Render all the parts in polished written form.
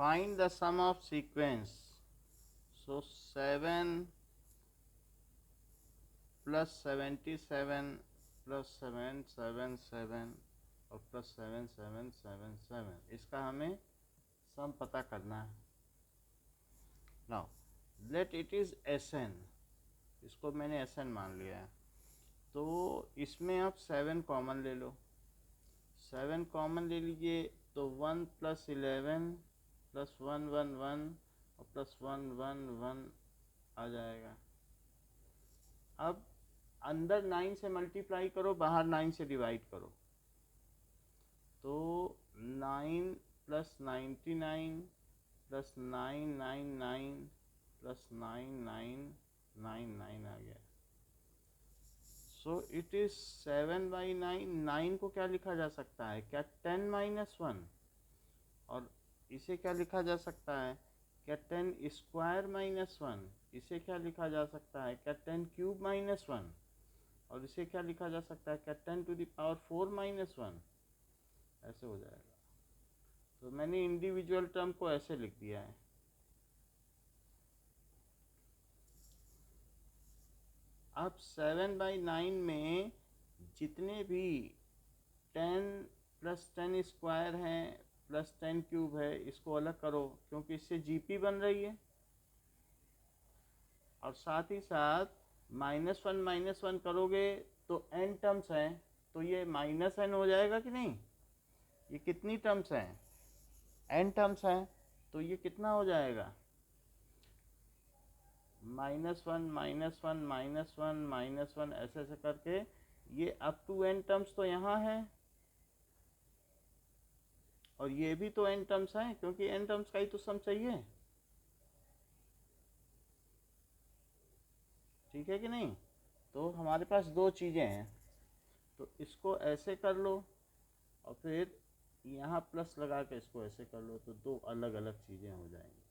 find the sum of sequence. So 7 plus 77 plus 777 और plus 7777, इसका हमें सम पता करना है. Now let it is Sn, इसको मैंने Sn मान लिया है. तो इसमें आप 7 कॉमन ले लो. 7 कॉमन ले लीजिए तो 1 प्लस 11 प्लस 1 1 1 और प्लस 1 1 1 आ जाएगा. अब अंदर 9 से मल्टीप्लाई करो, बाहर 9 से डिवाइड करो. तो 9 प्लस 99 प्लस 999 प्लस 9999 आ गया. सो इट इज 7/9. 9 को क्या लिखा जा सकता है, क्या 10 माइनस 1, और इसे क्या लिखा जा सकता है, क्या 10 स्क्वायर माइनस 1. इसे क्या लिखा जा सकता है, क्या 10 क्यूब माइनस 1, और इसे क्या लिखा जा सकता है, क्या 10 टू द पावर 4 माइनस 1. ऐसे हो जाएगा. तो मैंने इंडिविजुअल टर्म को ऐसे लिख दिया है. अब 7/9 में जितने भी 10 प्लस 10 स्क्वायर हैं प्लस 10 क्यूब है, इसको अलग करो क्योंकि इससे जीपी बन रही है. और साथ ही साथ -1 करोगे तो n टर्म्स हैं, तो ये -n हो जाएगा कि नहीं. ये कितनी टर्म्स हैं, n टर्म्स हैं, तो ये कितना हो जाएगा, -1 -1 -1 -1 ऐसे ऐसे करके ये अप टू n टर्म्स तो यहाँ है, और ये भी तो n टर्म्स हैं क्योंकि n टर्म्स का ही तो सम चाहिए. ठीक है कि नहीं. तो हमारे पास दो चीज़ें हैं, तो इसको ऐसे कर लो और फिर यहाँ प्लस लगा के इसको ऐसे कर लो, तो दो अलग अलग चीज़ें हो जाएंगी.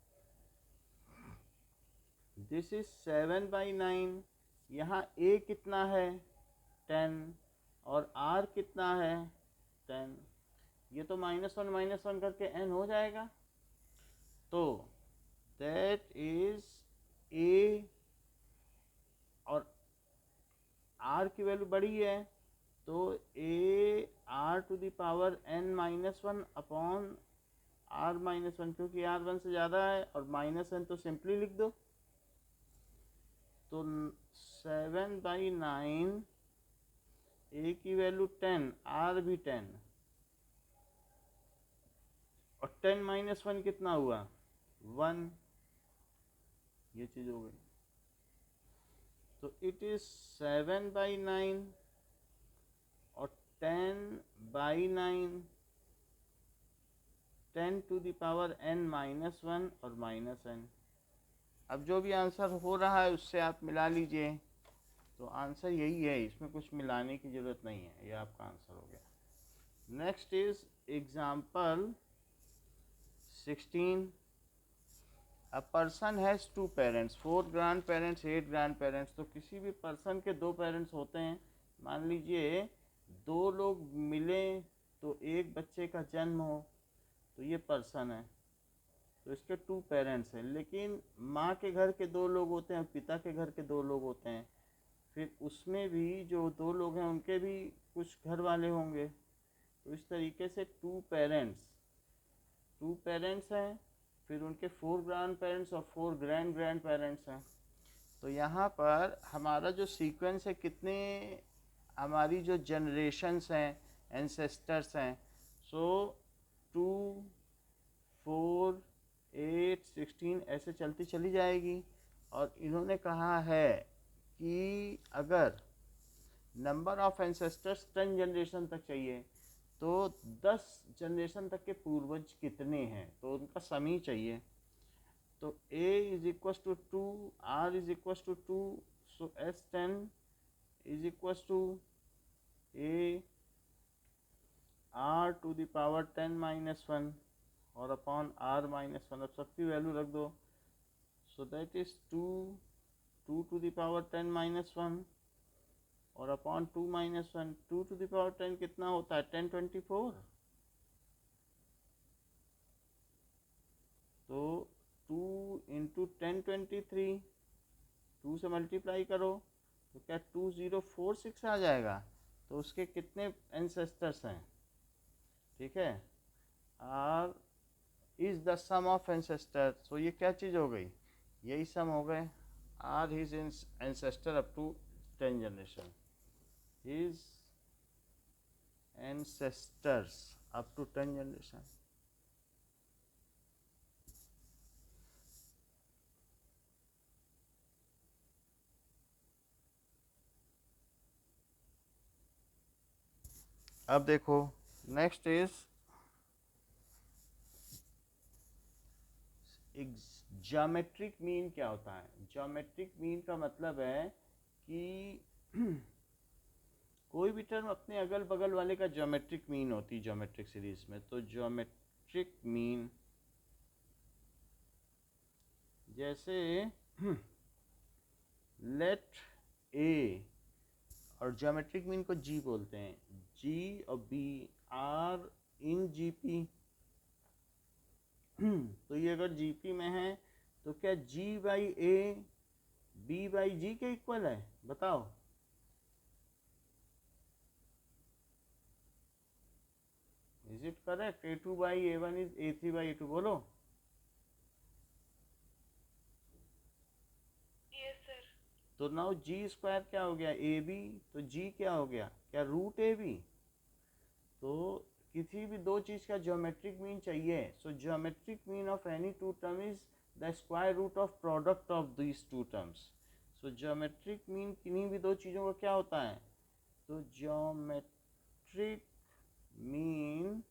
This is 7/9. यहाँ a कितना है 10 और r कितना है 10. ये तो -1 करके n हो जाएगा. तो दैट इज a, और r की वैल्यू बड़ी है तो a r to the power n-1 upon r-1, क्योंकि r 1 से ज़्यादा है और -n तो सिंपली लिख दो. तो 7/9 a की वैल्यू 10, r भी 10, और 10 - 1 कितना हुआ 1. ये चीज़ हो गई. तो इट इज 7/9 और 10/9, 10 टू द पावर n-1 और -n. अब जो भी आंसर हो रहा है उससे आप मिला लीजिए. तो आंसर यही है, इसमें कुछ मिलाने की ज़रूरत नहीं है, ये आपका आंसर हो गया. Next is example 16. A person has 2 parents, 4 grand parents, 8 grand parents. तो किसी भी पर्सन के 2 पेरेंट्स होते हैं. मान लीजिए 2 लोग मिले तो एक बच्चे का जन्म हो, तो ये पर्सन है. तो इसके 2 पेरेंट्स हैं, लेकिन माँ के घर के 2 लोग होते हैं, पिता के घर के 2 लोग होते हैं. फिर उसमें भी जो 2 लोग हैं उनके भी कुछ घर वाले होंगे. तो इस तरीके से 2 पेरेंट्स हैं, फिर उनके 4 ग्रैंड पेरेंट्स और 4 ग्रैंड पेरेंट्स हैं. तो यहाँ पर हमारा जो सीक्वेंस है, कितने हमारी जो जनरेशन्स हैं, एंसेस्टर्स हैं, सो 2 4 8 16 ऐसे चलती चली जाएगी. और इन्होंने कहा है कि अगर नंबर ऑफ एंसेस्टर्स 10 जनरेशन तक चाहिए तो 10 जनरेशन तक के पूर्वज कितने हैं, तो उनका सम ही चाहिए. तो a is equal to 2, r is equal to 2, so s10 is equal to a r to the power 10-1 और अपॉन r-1. अब सबकी वैल्यू रख दो. So that is 2 to the power 10-1 और अपॉन 2-1. 2 टू द पावर 10 कितना होता है 1024. 2 into 1023, 2 से मल्टीप्लाई करो तो क्या 2046 आ जाएगा। तो उसके कितने एंसेस्टर्स हैं, ठीक है। R is the sum of ancestor, so ये क्या चीज़ हो गई, यही सम हो गए। Are his ancestor up to 10 generation, his ancestors up to 10 generation। अब देखो नेक्स्ट इज ज्योमेट्रिक मीन। क्या होता है ज्योमेट्रिक मीन? का मतलब है कि कोई भी टर्म अपने अगल बगल वाले का ज्योमेट्रिक मीन होती है ज्योमेट्रिक सीरीज में। तो ज्योमेट्रिक मीन जैसे लेट ए, और ज्योमेट्रिक मीन को जी बोलते हैं, जी और बी आर इन जीपी। तो ये अगर जीपी में है तो क्या जी बाई ए बी बाई जी के इक्वल है, बताओ। Is it correct? A2 by A1 is A3 by A2, बोलो। Yes sir. तो नाउ जी स्क्वायर क्या हो गया, ए बी। तो जी क्या हो गया, क्या रूट ए बी। तो किसी भी दो चीज़ का ज्योमेट्रिक मीन चाहिए, so geometric mean of any two term is the square root of product of this two terms. So geometric mean किन्हीं भी दो चीज़ों का क्या होता है, तो ज्योमेट्रिक मीन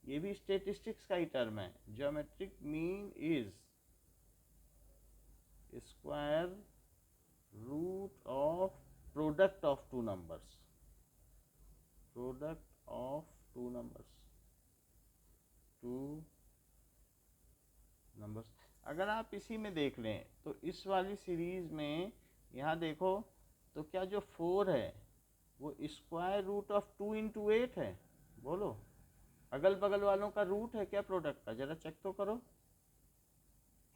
ये भी स्टेटिस्टिक्स का ही टर्म है। Geometric mean is square root of product of two numbers, product of two numbers, two numbers. अगर आप इसी में देख लें तो इस वाली सीरीज में यहाँ देखो तो क्या जो 4 है वो स्क्वायर रूट ऑफ 2 इंटू 8 है, बोलो। अगल बगल वालों का रूट है क्या प्रोडक्ट का, जरा चेक तो करो।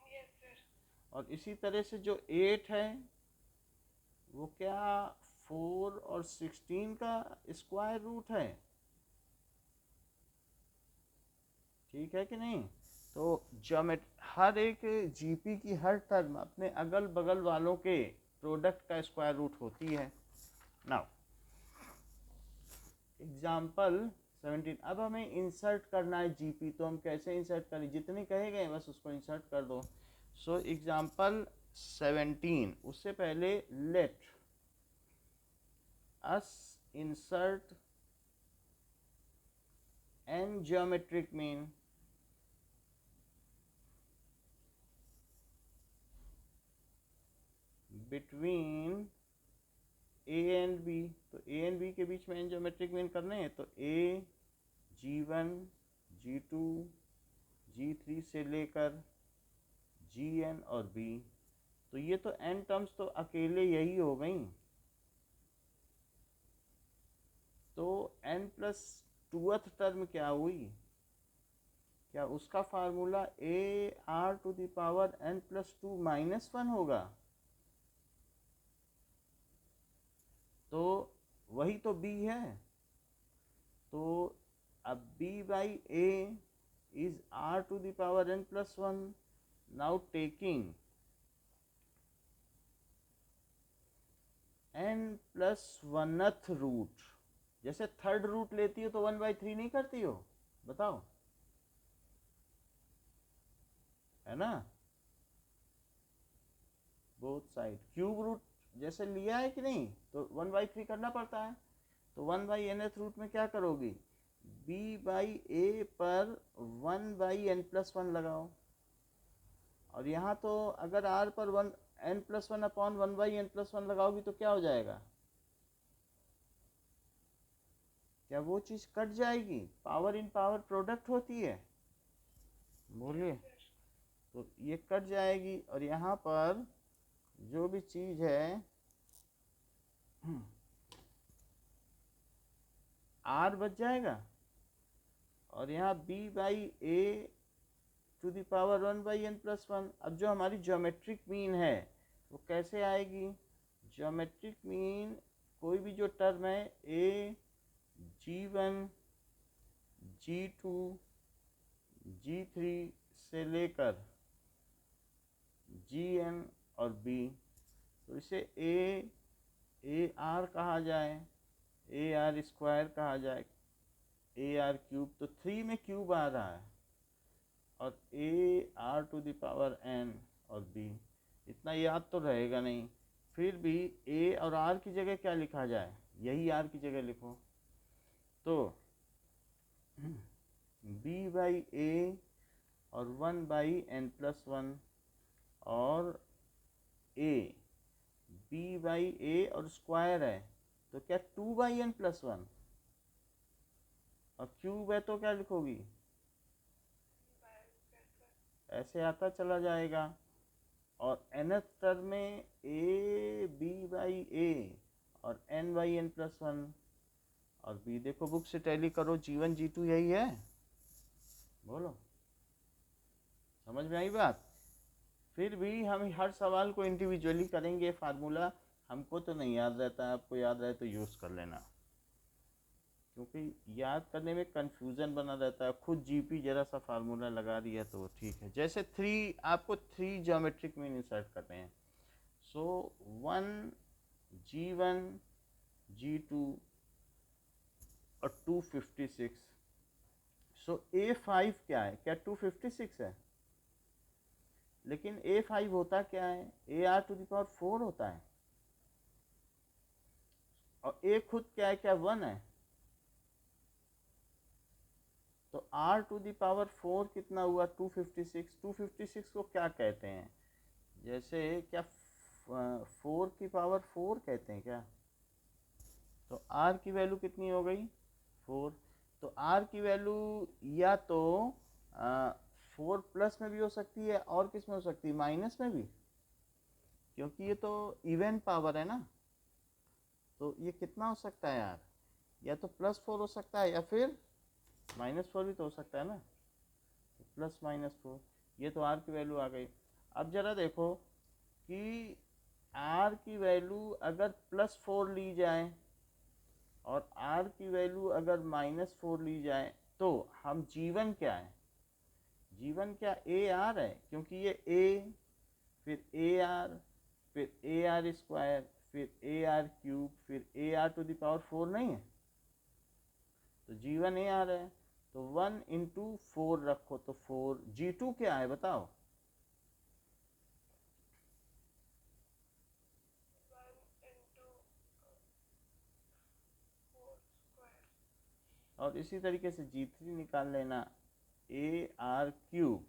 Yes sir. और इसी तरह से जो 8 है वो क्या 4 और 16 का स्क्वायर रूट है, ठीक है कि नहीं। तो ज्योमेट हर एक जीपी की हर टर्म अपने अगल बगल वालों के प्रोडक्ट का स्क्वायर रूट होती है। नाउ एग्जाम्पल 17, अब हमें इंसर्ट करना है जीपी। तो हम कैसे इंसर्ट करें, जितने कहे गए बस उसको इंसर्ट कर दो। सो एग्जाम्पल 17, उससे पहले let us insert an geometric mean between A and B. तो ए एंड बी के बीच में एन ज्योमेट्रिक मीन करने हैं, तो ए G1 G2 G3 से लेकर Gn और B। तो ये तो n टर्म्स तो अकेले यही हो गई। तो n प्लस 2th टर्म क्या हुई, क्या उसका formula A R to the power n plus 2 minus 1 होगा। तो वही तो b है। तो अब b by a is r to the power n plus 1। now taking n plus 1th root, जैसे थर्ड रूट लेती हो तो 1/3 नहीं करती हो, बताओ, है ना। बोथ साइड क्यूब रूट जैसे लिया है कि नहीं, तो 1/3 करना पड़ता है। तो 1/nth रूट में क्या करोगी, b बाई ए पर 1/n+1 लगाओ। और यहाँ तो अगर r पर 1n+1 अपॉन 1/n+1 लगाओगी तो क्या हो जाएगा, क्या वो चीज़ कट जाएगी, पावर इन पावर प्रोडक्ट होती है, बोलिए। तो ये कट जाएगी और यहाँ पर जो भी चीज़ है r बच जाएगा। और यहाँ b by A to the power 1/n+1। अब जो हमारी ज्योमेट्रिक मीन है वो कैसे आएगी? ज्योमेट्रिक मीन कोई भी जो टर्म है a g1 g2 g3 से लेकर gn और b, तो इसे ए आर कहा जाए, ए आर स्क्वायर कहा जाए, ए आर क्यूब। तो 3 में क्यूब आ रहा है और A R to the power n और b, इतना याद तो रहेगा नहीं। फिर भी a और r की जगह क्या लिखा जाए? यही r की जगह लिखो। तो b/a और 1/n+1 और a b/a और स्क्वायर है तो क्या 2/n+1 और क्यूब है तो क्या लिखोगी? ऐसे आता चला जाएगा। और nth टर्म में a b/a और n/n+1 और b। देखो बुक से टैली करो, g1 g2 यही है, बोलो समझ में आई बात? फिर भी हम हर सवाल को इंडिविजुअली करेंगे। फार्मूला हमको तो नहीं याद रहता है, आपको याद रहे तो यूज़ कर लेना, क्योंकि याद करने में कंफ्यूजन बना रहता है। खुद जीपी जरा सा फार्मूला लगा दिया तो ठीक है। जैसे आपको 3 ज्योमेट्रिक मीन इंसर्ट करते हैं। सो 1 g1 g2 और 256। सो a5 क्या है? क्या 256 है? लेकिन a5 होता क्या है? ar⁴ होता है। और a खुद क्या है? क्या 1 है? तो r⁴ कितना हुआ? 256। 256 को क्या कहते हैं? जैसे क्या 4 की पावर 4 कहते हैं क्या? तो r की वैल्यू कितनी हो गई? 4। तो r की वैल्यू या तो 4 प्लस में भी हो सकती है और किस में हो सकती है? माइनस में भी, क्योंकि ये तो इवन पावर है ना। तो ये कितना हो सकता है यार? या तो +4 हो सकता है या फिर -4 भी तो हो सकता है ना। तो +-4, ये तो r की वैल्यू आ गई। अब जरा देखो कि r की वैल्यू अगर +4 ली जाए और r की वैल्यू अगर -4 ली जाए तो हम g1 क्या है? g1 क्या ar है? क्योंकि ये a फिर ar फिर ar² फिर ar³ फिर ar⁴ नहीं है, तो g1 ar है। तो 1 × 4 रखो तो 4। g2 क्या है बताओ? और इसी तरीके से g3 निकाल लेना, ar³।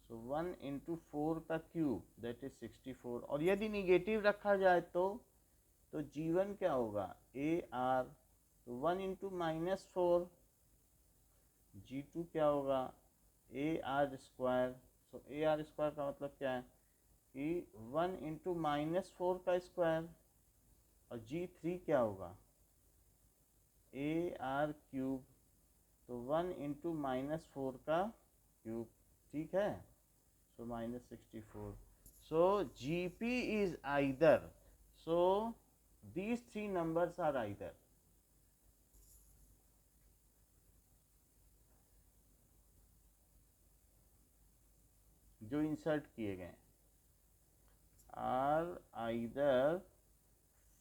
सो 1 × 4 का क्यूब दैट इज 64। और यदि निगेटिव रखा जाए तो g1 क्या होगा? ar। तो 1 × -4। g2 क्या होगा? ar²। सो ar² का मतलब क्या है कि 1 × -4 का स्क्वायर। और g3 क्या होगा? ar³। तो 1 × -4 का क्यूब, ठीक है। सो -64। सो gp is either, so these 3 numbers are either जो इंसर्ट किए गए आर आइदर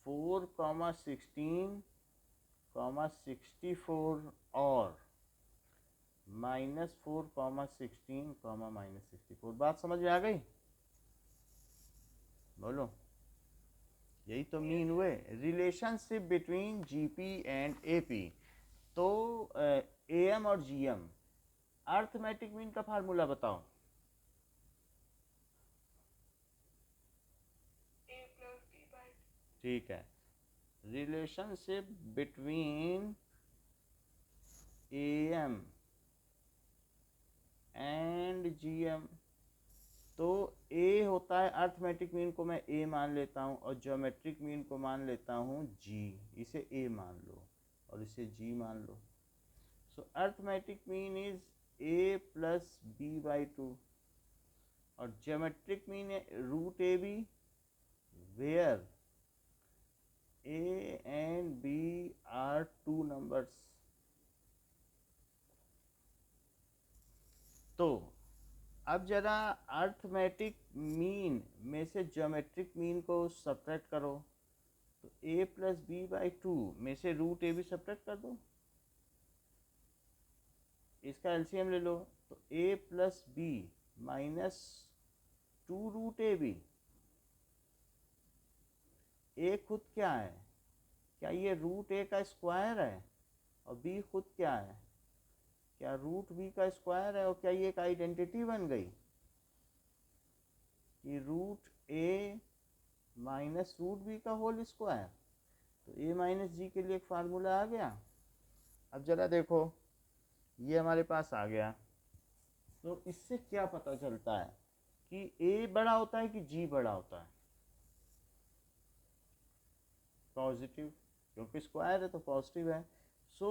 4,16, -64 और -4,16, -64। बात समझ में आ गई? बोलो। यही तो मीन हुए relationship between GP and AP. तो एएम और जीएम, अर्थमेटिक मीन का फार्मूला बताओ। ठीक है, relationship between am and GM. तो ए होता है, अर्थमेटिक मीन को मैं ए मान लेता हूँ और ज्योमेट्रिक मीन को मान लेता हूँ जी। इसे ए मान लो और इसे जी मान लो। So arithmetic mean is A plus B by two, और ज्योमेट्रिक मीन है root A B, where A and B are two numbers. तो अब जरा अर्थमेटिक मीन में से ज्योमेट्रिक मीन को सब्ट्रैक्ट करो, तो A plus B by to में से रूट ए बी सब्ट्रैक्ट कर दो, इसका एलसीएम ले लो, तो A plus B minus two root A B. A खुद क्या है, क्या ये रूट ए का स्क्वायर है, और बी खुद क्या है, क्या रूट बी का स्क्वायर है, और क्या ये एक आइडेंटिटी बन गई कि रूट ए माइनस रूट बी का होल स्क्वायर। तो ए माइनस जी के लिए एक फार्मूला आ गया। अब जरा देखो, ये हमारे पास आ गया, तो इससे क्या पता चलता है कि ए बड़ा होता है कि जी बड़ा होता है? पॉजिटिव, क्योंकि स्क्वायर है तो पॉजिटिव है। So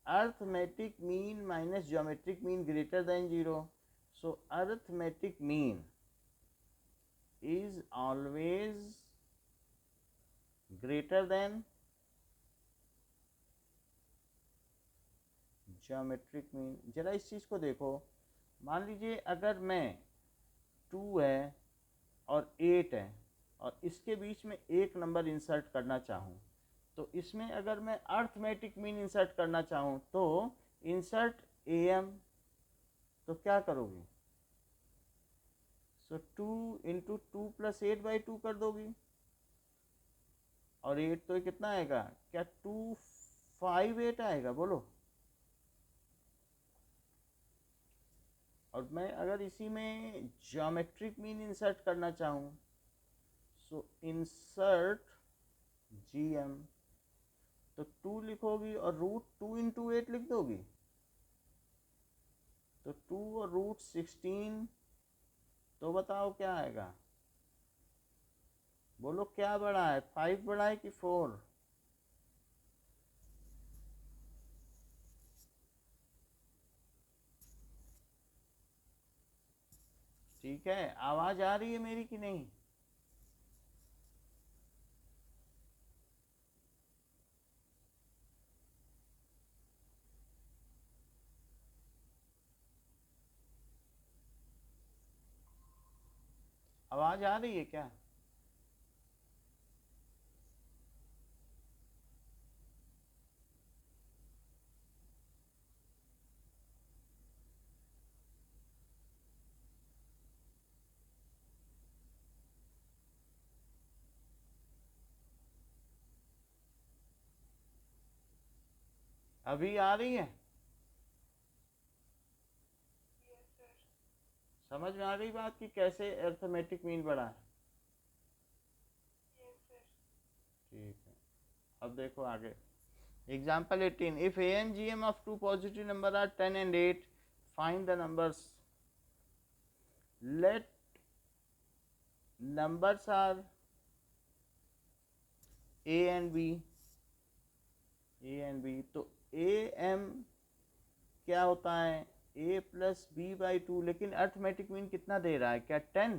arithmetic mean minus geometric mean greater than zero, so arithmetic mean is always greater than geometric mean. जरा इस चीज को देखो, मान लीजिए अगर मैं 2 है और 8 है और इसके बीच में एक नंबर इंसर्ट करना चाहूँ, तो इसमें अगर मैं अर्थमेटिक मीन इंसर्ट करना चाहूँ तो इंसर्ट एम, तो क्या करोगी? सो 2 इंटू टू प्लस 8 बाई 2 कर दोगी, और 8 तो कितना आएगा, क्या 258 आएगा? बोलो। और मैं अगर इसी में ज्योमेट्रिक मीन इंसर्ट करना चाहूँ, सो इंसर्ट जी एम, तो 2 लिखोगी और रूट 2 इंटू 8 लिख दोगी, तो 2 और रूट 16, तो बताओ क्या आएगा? बोलो क्या बड़ा है, 5 बड़ा है कि 4? ठीक है, आवाज आ रही है मेरी कि नहीं? आवाज आ रही है क्या? अभी आ रही है? Yes sir. समझ में आ गई बात कि कैसे अर्थमेटिक मीन बढ़ा है? Yes sir. ठीक है, अब देखो आगे। Example 18, if A and G M of two positive number are 10 and 8, find the numbers. Let numbers are a and b, तो a m क्या होता है, a plus B by two, लेकिन अर्थमेटिक मीन कितना दे रहा है, क्या 10?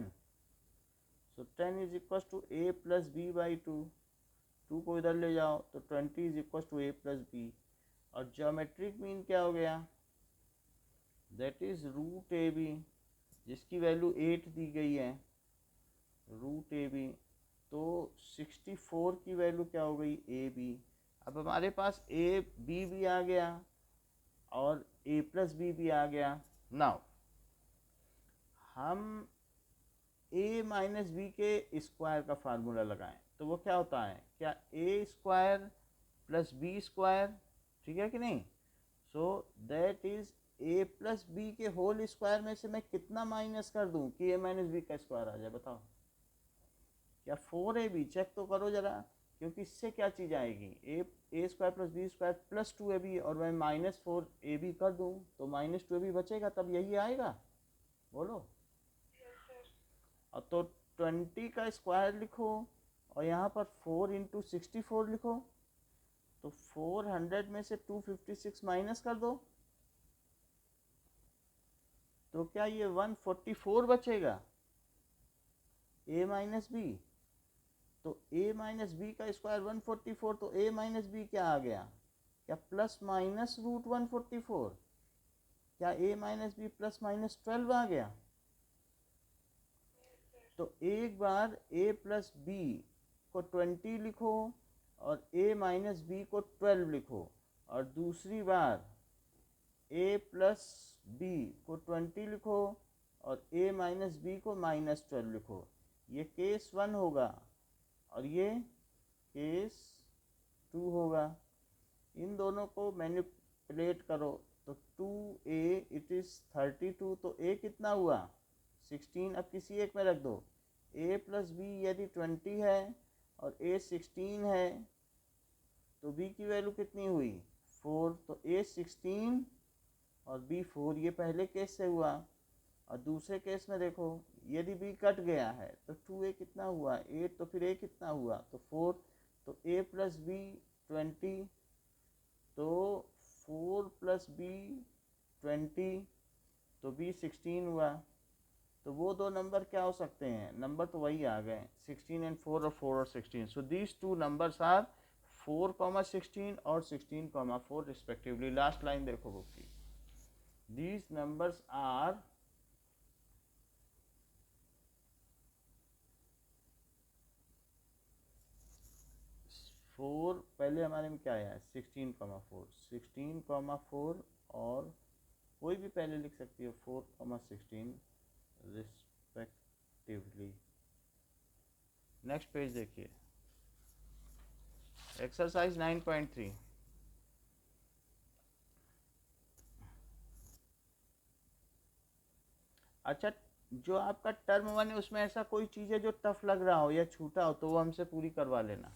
So 10 is equal to a plus B by two, 2 को इधर ले जाओ तो 20 is equal to a plus B, और ज्योमेट्रिक मीन क्या हो गया, that is root A B, जिसकी वैल्यू 8 दी गई है, रूट ए बी, तो 64 की वैल्यू क्या हो गई, ए बी। अब हमारे पास ए बी भी आ गया और ए प्लस बी भी आ गया। नाउ हम ए माइनस बी के स्क्वायर का फार्मूला लगाएं, तो वो क्या होता है, क्या A square plus B square, ठीक है कि नहीं? So that is A plus B के होल स्क्वायर में से मैं कितना माइनस कर दूं कि ए माइनस बी का स्क्वायर आ जाए? बताओ, क्या 4ab? चेक तो करो जरा, क्योंकि इससे क्या चीज़ आएगी, A square plus B square plus 2ab, और मैं -4ab कर दूं तो -2ab बचेगा, तब यही आएगा। बोलो। Yes sir. और तो 20 का स्क्वायर लिखो और यहाँ पर 4 इंटू 64 लिखो, तो 400 में से 256 माइनस कर दो, तो क्या ये 144 बचेगा a माइनस बी। तो a माइनस बी का स्क्वायर 144, तो a माइनस बी क्या आ गया, क्या प्लस माइनस रूट 144, क्या a minus B plus minus 12 आ गया। तो एक बार a प्लस बी को 20 लिखो और a माइनस बी को 12 लिखो, और दूसरी बार a प्लस बी को 20 लिखो और a माइनस बी को माइनस 12 लिखो। ये केस 1 होगा और ये केस 2 होगा। इन दोनों को मैनिपुलेट करो तो 2a इट इज़ 32, तो a कितना हुआ 16, अब किसी एक में रख दो। a प्लस बी यदि 20 है और a 16 है तो b की वैल्यू कितनी हुई 4, तो a 16 और b 4, ये पहले केस से हुआ। और दूसरे केस में देखो यदि b कट गया है तो 2a कितना हुआ 8, तो फिर a कितना हुआ तो 4, तो a प्लस बी 20, तो 4 प्लस बी 20, तो b 16 हुआ। तो वो दो नंबर क्या हो सकते हैं, नंबर तो वही आ गए 16 and 4 और 4 और 16। So these two numbers are 4,16 और 16,4 रिस्पेक्टिवली। लास्ट लाइन देखो बुक की, दीज नंबर्स आर 4, पहले हमारे में क्या आया 16,4, 16,4 और कोई भी पहले लिख सकती हो 4,16 रिस्पेक्टिवली। नेक्स्ट पेज देखिए, एक्सरसाइज 9.3। अच्छा, जो आपका टर्म 1 है उसमें ऐसा कोई चीज़ है जो टफ लग रहा हो या छूटा हो तो वो हमसे पूरी करवा लेना।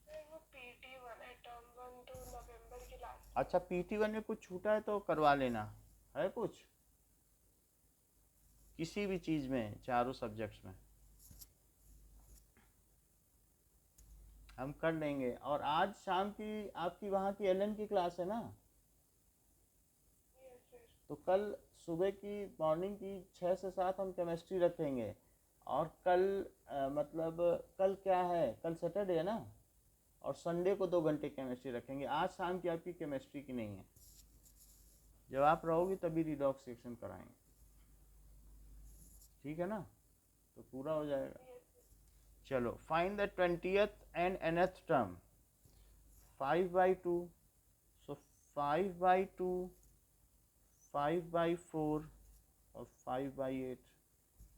वो PT1 है, टर्म 1 तो नवंबर की लास्ट। अच्छा, PT1 में कुछ छूटा है तो करवा लेना, है कुछ किसी भी चीज़ में, चारों सब्जेक्ट्स में हम कर लेंगे। और आज शाम की आपकी वहाँ की एलन की क्लास है ना, यस सर। तो कल सुबह की मॉर्निंग की 6 से 7 हम केमिस्ट्री रखेंगे। और कल मतलब कल क्या है, कल सैटरडे है ना, और संडे को 2 घंटे केमिस्ट्री रखेंगे। आज शाम की आपकी केमिस्ट्री की नहीं है, जब आप रहोगी तभी रिडॉक्स सेक्शन कराएंगे, ठीक है ना, तो पूरा हो जाएगा। चलो, find the 20th and nth term 5/2, सो 5/2, 5/4 और 5/8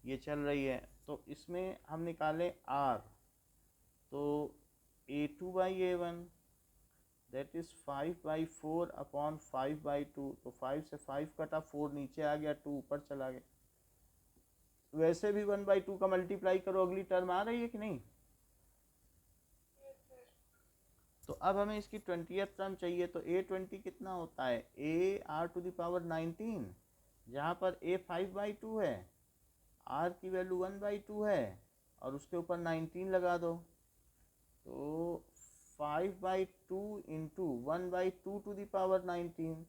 ये चल रही है। तो इसमें हम निकालें r, तो a2/a1 दैट इज 5/4 अपॉन 5/2, तो 5 से 5 कटा, 4 नीचे आ गया, 2 ऊपर चला गया। वैसे भी 1/2 का मल्टीप्लाई करो, अगली टर्म आ रही है कि नहीं। तो अब हमें इसकी 20th टर्म चाहिए, तो a20 कितना होता है ar⁻19, जहाँ पर a 5/2 है, r की वैल्यू 1/2 है और उसके ऊपर 19 लगा दो, तो 5/2 इंटू 1/2⁻19,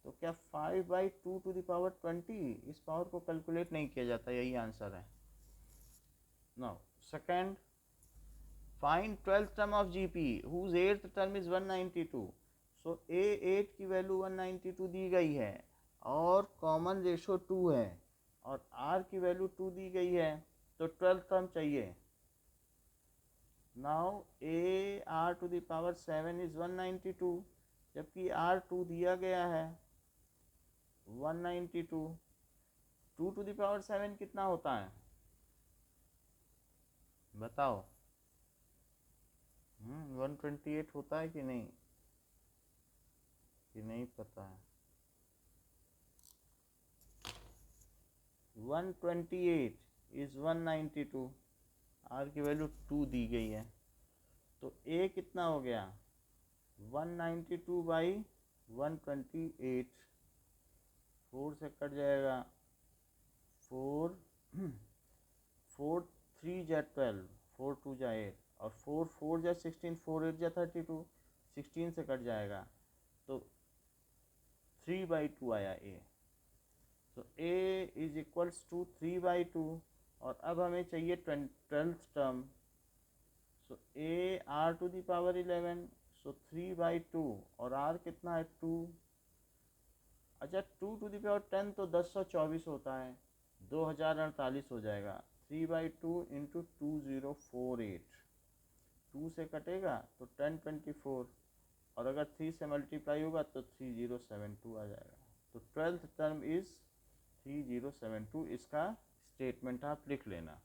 तो क्या 5/2⁻20, इस पावर को कैलकुलेट नहीं किया जाता, यही आंसर है। Now second, find 12th term of GP whose 8th term is 192। So A8 की वैल्यू 192 दी गई है और कॉमन रेशो 2 है और R की वैल्यू 2 दी गई है, तो 12th टर्म चाहिए। नाउ AR⁻7 इज 192, जबकि R2 दिया गया है 192। 2⁻7 कितना होता है बताओ। 128 होता है कि नहीं, पता है। 128 इज 192, R की वैल्यू 2 दी गई है, तो A कितना हो गया 192/128, 4 से कट जाएगा, 4 4 3 जा 12, 4 2 जा 8 और 4 4 जा 16, 4 8 जा 32, 16 से कट जाएगा, तो 3/2 आया A। तो a इज इक्वल्स टू 3/2 और अब हमें चाहिए 12th term. So a r to the power 11, so 3/2 और r कितना है 2। अच्छा 2 टू द पावर 10 तो 1024 होता है, 2048 हो जाएगा। 3/2 इंटू 2048, 2 से कटेगा तो 1024 और अगर 3 से मल्टीप्लाई होगा तो 3072 आ जाएगा। तो 12th टर्म इज 3072, इसका स्टेटमेंट आप लिख लेना।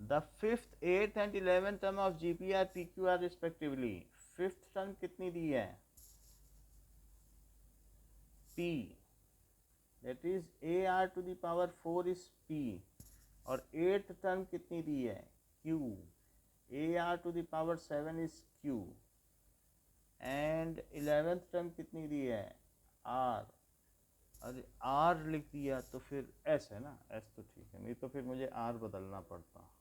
द 5th, 8th एंड 11th term of GPR PQR respectively. 5th term कितनी दी है P, that is AR to the power 4 is P, और 8th टर्म कितनी दी है Q, AR to the power 7 is Q, and 11th term कितनी दी है R। अरे R लिख दिया तो फिर S है ना, S तो ठीक है, नहीं तो फिर मुझे R बदलना पड़ता।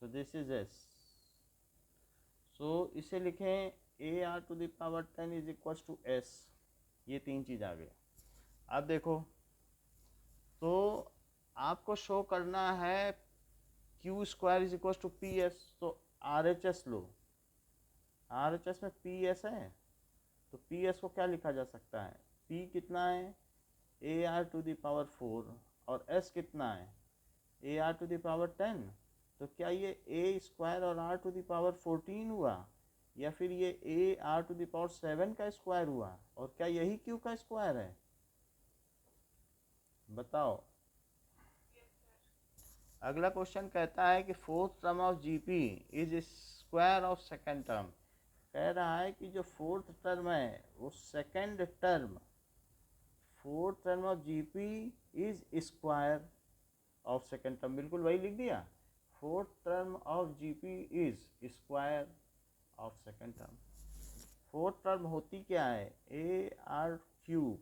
So this is S. So इसे लिखें AR to the power 10 is equal to S। ये तीन चीज़ आ गई। अब देखो, तो आपको शो करना है Q square is equal to P S, तो RHS लो। RHS में PS है, तो PS को क्या लिखा जा सकता है, P कितना है AR टू द पावर 4 और S कितना है AR टू द पावर 10। तो क्या ये A स्क्वायर और R टू द पावर 14 हुआ, या फिर ये AR टू द पावर 7 का स्क्वायर हुआ, और क्या यही Q का स्क्वायर है, बताओ। अगला क्वेश्चन कहता है कि 4th term of GP is square of second term. कह रहा है कि जो 4th टर्म है वो second term, 4th term of GP is square of second term, बिल्कुल वही लिख दिया। 4th term of GP is square of second term. 4th term होती क्या है AR³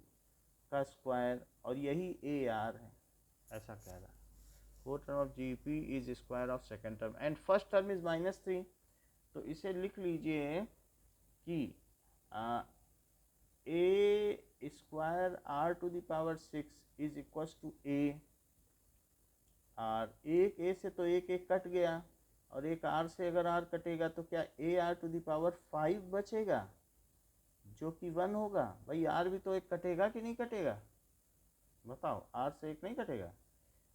का स्क्वायर, और यही AR है, ऐसा कह रहा है। 4th term of GP is square of second term and first term is -3। तो इसे लिख लीजिए कि A square R to the power 6 is equal to A R। एक A से तो एक कट गया, और एक R से अगर R कटेगा तो क्या AR टू द पावर 5 बचेगा, जो कि 1 होगा। भाई R भी तो एक कटेगा कि नहीं कटेगा, बताओ, R से एक नहीं कटेगा।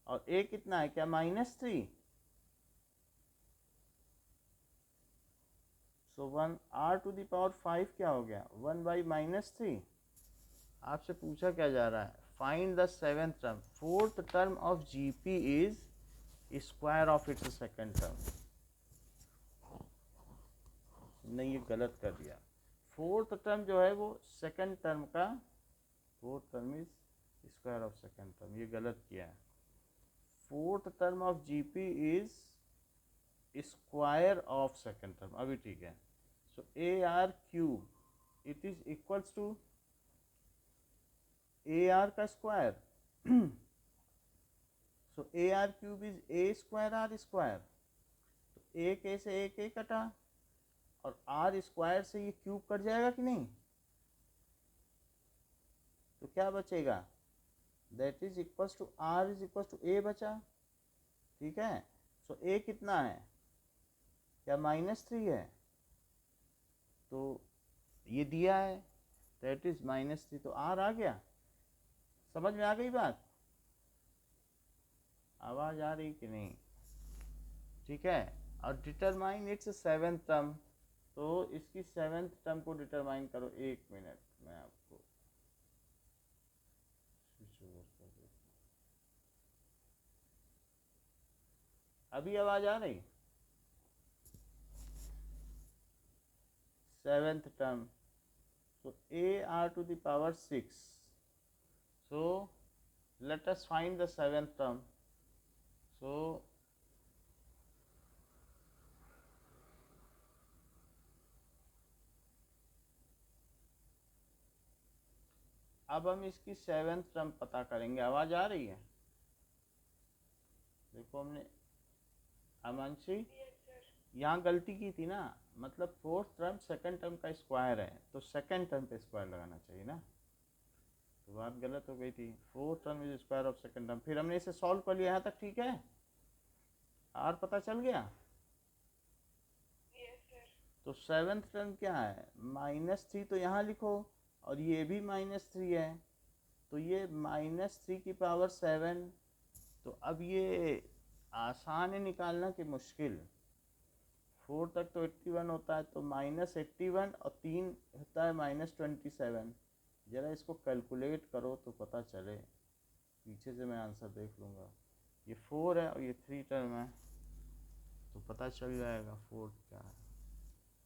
और A कितना है, क्या -3, सो 1 R टू द पावर 5 क्या हो गया 1/-3। आपसे पूछा क्या जा रहा है, find the 7th term. 4th term of GP is square of its second term. नहीं, ये गलत कर दिया। 4th टर्म जो है वो सेकेंड टर्म का, 4th term is square of second term, ये गलत किया है। 4th term of GP is square of second term, अभी ठीक है। So AR³ it is equals to AR का square. So AR³ is A square R square. तो एक A से एक A कटा, और R स्क्वायर से ये क्यूब कट जाएगा कि नहीं, तो क्या बचेगा, that is equal to R is equal to A बचा, ठीक है। सो A कितना है, क्या -3 है, तो ये दिया है दैट इज -3, तो R आ गया। समझ में आ गई बात, आवाज आ रही कि नहीं, ठीक है। और डिटरमाइन इट्स 7th टर्म, तो इसकी 7th टर्म को डिटरमाइन करो। 1 मिनट मैं आपको स्विच ओवर कर देता हूँ। अभी आवाज आ रही, 7th term, so AR to the power 6, so let us find the 7th term। so अब हम इसकी 7th टर्म पता करेंगे। आवाज आ रही है, देखो हमने, अमांशी यहाँ गलती की थी ना, मतलब फोर्थ टर्म सेकंड टर्म का स्क्वायर है तो सेकंड टर्म पे स्क्वायर लगाना चाहिए ना, तो बात गलत हो गई थी। Fourth term is square of second term. फिर हमने इसे सॉल्व कर लिया, यहाँ तक ठीक है, आर पता चल गया। Yes sir. तो सेवेंथ टर्म क्या है, -3, तो यहाँ लिखो, और ये भी -3 है, तो ये -3⁻7। तो अब ये आसान है निकालना कि मुश्किल। 4 तक तो 81 होता है, तो -81 और 3 होता है -27। ज़रा इसको कैलकुलेट करो तो पता चले, पीछे से मैं आंसर देख लूँगा। ये 4 है और ये 3 टर्म है, तो पता चल जाएगा 4 क्या है।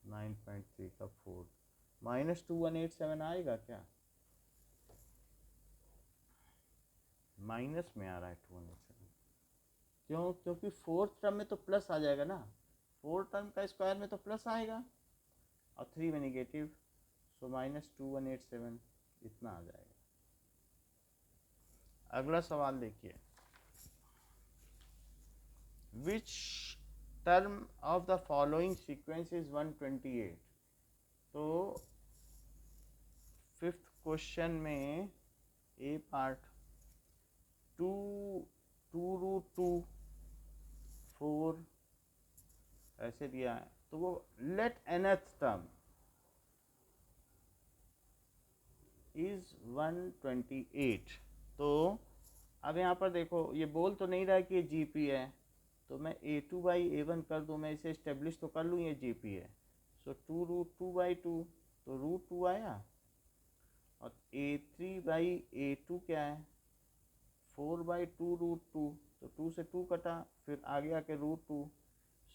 9.3 का 4 -2187 आएगा क्या? माइनस में आ रहा है 217, क्यों? क्योंकि फोर्थ टर्म में तो प्लस आ जाएगा ना, फोर्थ टर्म का स्क्वायर में तो प्लस आएगा, और 3 में निगेटिव, सो -2187 इतना आ जाएगा। अगला सवाल देखिए, which term of the following sequence is 128। तो फिफ्थ क्वेश्चन में ए पार्ट 2√2 4 ऐसे दिया है, तो वो लेट nth टर्म इज 128। तो अब यहाँ पर देखो, ये बोल तो नहीं रहा कि ये जीपी है, तो मैं a2/a1 कर दूँ, मैं इसे इस्टेब्लिश तो कर लूँ ये जीपी है। सो 2√2/2, तो √2 आया, और a3/a2 क्या है, 4/2√2, तो 2 से 2 कटा, फिर आगे आके √2,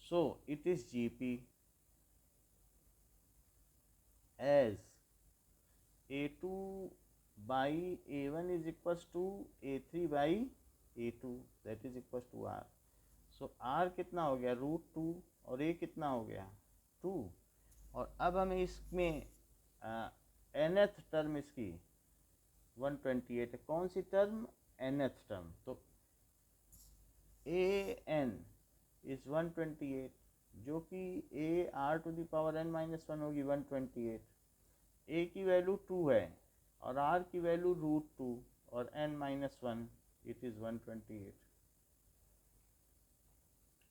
so it is GP as a2/a1 is equals to a3/a2, that is equals to r। So r कितना हो गया, √2, और a कितना हो गया 2। और अब हमें इसमें nth टर्म इसकी 128 है, कौन सी टर्म, nth टर्म, तो an इज 128, जो कि ar⁻n-1 होगी 128। a की वैल्यू 2 है और r की वैल्यू √2 और n-1, इट इज़ 128।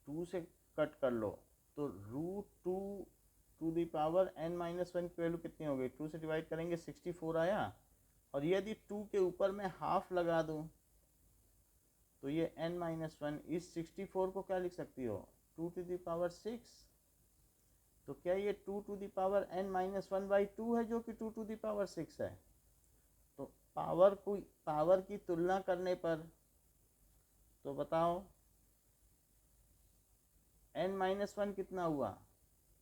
2 से कट कर लो, तो √2n-1 की वैल्यू कितनी हो गई, 2 से डिवाइड करेंगे 64 आया, और यदि 2 के ऊपर मैं हाफ लगा दूं तो ये n-1 इस 64 को क्या लिख सकती हो, 2⁶। तो क्या ये 2⁻n-1/2 है, जो कि 2⁶ है। तो पावर की तुलना करने पर, तो बताओ n-1 कितना हुआ,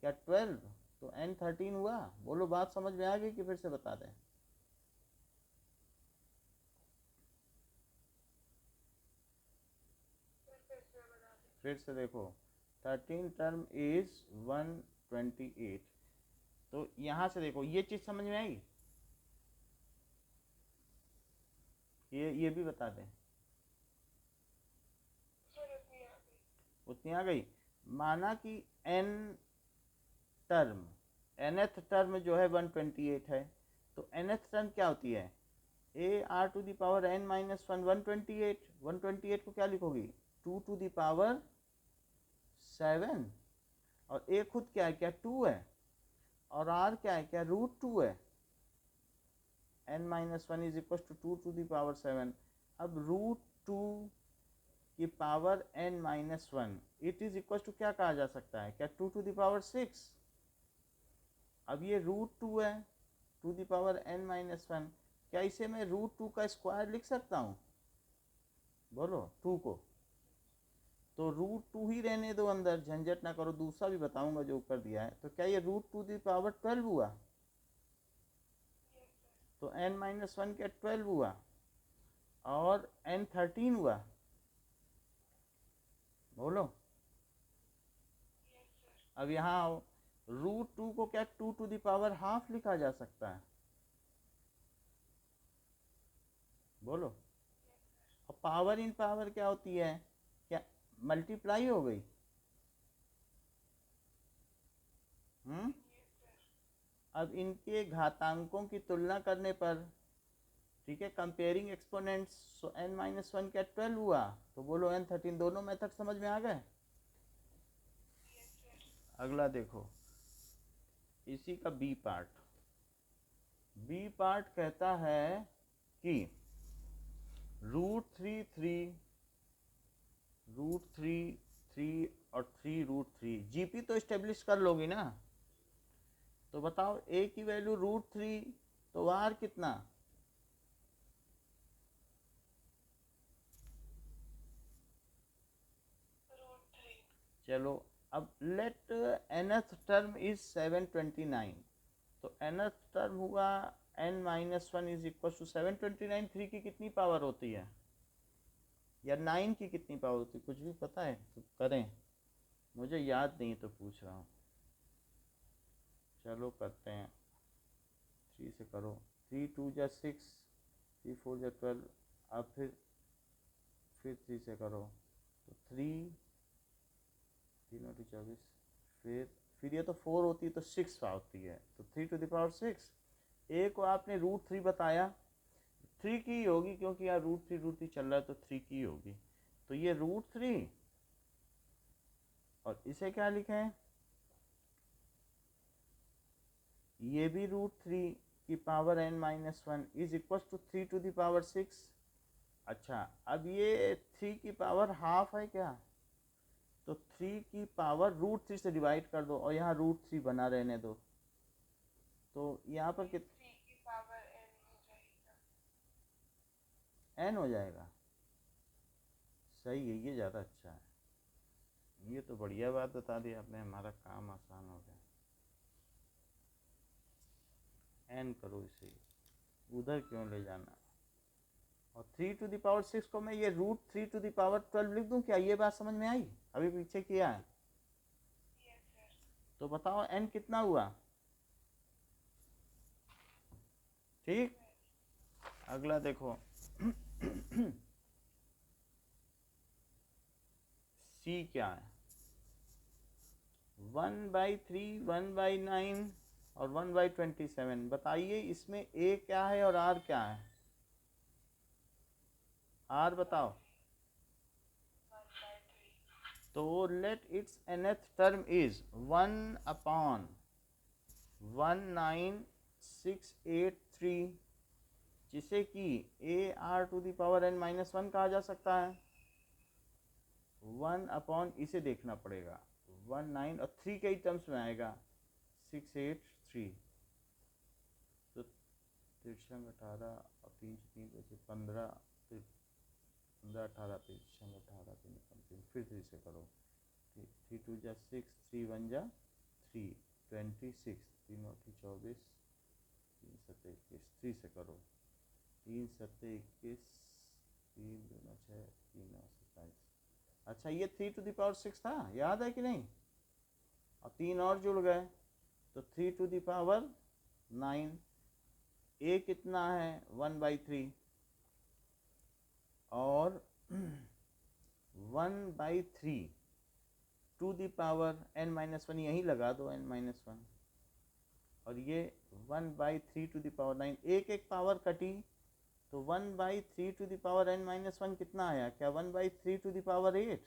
क्या 12, तो n13 हुआ। बोलो बात समझ में आ गई कि फिर से बता दें? फिर से देखो, 13 टर्म इज 128। तो यहाँ से देखो, ये चीज़ समझ में आई, ये भी बता दें, उतनी आ गई। माना कि n टर्म, nth टर्म जो है 128 है, तो nth टर्म क्या होती है, ar⁻n-1 128 को क्या लिखोगी, 2⁻7, और a खुद क्या है, क्या 2 है, और r क्या है, क्या √2 है, n-1 इज इक्वल टू 2⁻7। अब √2 की power n-1 it is equal to क्या कहा जा सकता है, क्या 2⁻6। अब ये √2 है 2⁻n-1, क्या इसे मैं √2 का स्क्वायर लिख सकता हूँ, बोलो 2 को, तो √2 ही रहने दो अंदर, झंझट ना करो, दूसरा भी बताऊंगा जो ऊपर दिया है। तो क्या ये √2⁻12 हुआ, तो n-1 क्या 12 हुआ, और n13 हुआ, बोलो। अब यहाँ आओ, √2 को क्या 2⁻½ लिखा जा सकता है, बोलो। और पावर इन पावर क्या होती है, क्या मल्टीप्लाई हो गई, अब इनके घातांकों की तुलना करने पर, ठीक है, कंपेयरिंग एक्सपोनेंट्स, सो n-1 क्या 12 हुआ, तो बोलो n13। दोनों मेथड समझ में आ गए। अगला देखो इसी का बी पार्ट। बी पार्ट कहता है कि √3 3 और 3√3 जीपी तो स्टेब्लिश कर लोगी ना। तो बताओ ए की वैल्यू √3, तो आर कितना, चलो अब लेट nth टर्म इज 729, तो nth टर्म हुआ n-1 इज इक्वल टू 729। 3 की कितनी पावर होती है, या 9 की कितनी पावर होती है, कुछ भी पता है तो करें, मुझे याद नहीं तो पूछ रहा हूँ। चलो करते हैं, 3 से करो, 3 2 जा 6, 3 4 जा 12, अब फिर 3 से करो, तो 3 3 और 24, फिर ये तो 4 होती है तो 6 होती है, तो 3⁶। ए को आपने √3 बताया, 3 की होगी क्योंकि यहाँ √3 चल रहा है, तो 3 की होगी, तो ये √3 और इसे क्या लिखें, ये भी √3 की power n-1 is equal to 3⁶। अच्छा अब ये 3 की पावर हाफ है क्या, तो 3 की पावर √3 से डिवाइड कर दो और यहाँ √3 बना रहने दो, तो यहाँ पर कितना n हो जाएगा। सही है, ये ज़्यादा अच्छा है, ये तो बढ़िया बात बता दी आपने, हमारा काम आसान हो गया। n करो इसे, उधर क्यों ले जाना, और 3⁶ को मैं ये √3⁻12 लिख दूं क्या, ये बात समझ में आई, अभी पीछे किया है। तो बताओ n कितना हुआ, ठीक। अगला देखो c क्या है, 1/3 1/9 और 1/27। बताइए इसमें a क्या है और r क्या है, r बताओ। तो let it's nth term is 1/19683, जिसे कि ar⁻n-1 कहा जा सकता है। 1/ इसे देखना पड़ेगा, 19 और 3 के टर्म्स में आएगा 683, तो 18 और 3 बचे 15, 15 18 18 फिर 3 से करो, 3 2 जा 6, 3 1 जा 3, 26, 3 और 24, 3 7 21, 3 से करो, 3 7 21, 3 2 6, 3 9 27। अच्छा ये 3⁶ था, याद है कि नहीं, और 3 और जुड़ गए, तो 3⁹ a कितना है 1/3 और 1/3 n-1 यहीं लगा दो n-1, और ये 1/3⁹ एक एक पावर कटी, तो 1/3n-1 कितना आया, क्या 1/3⁸,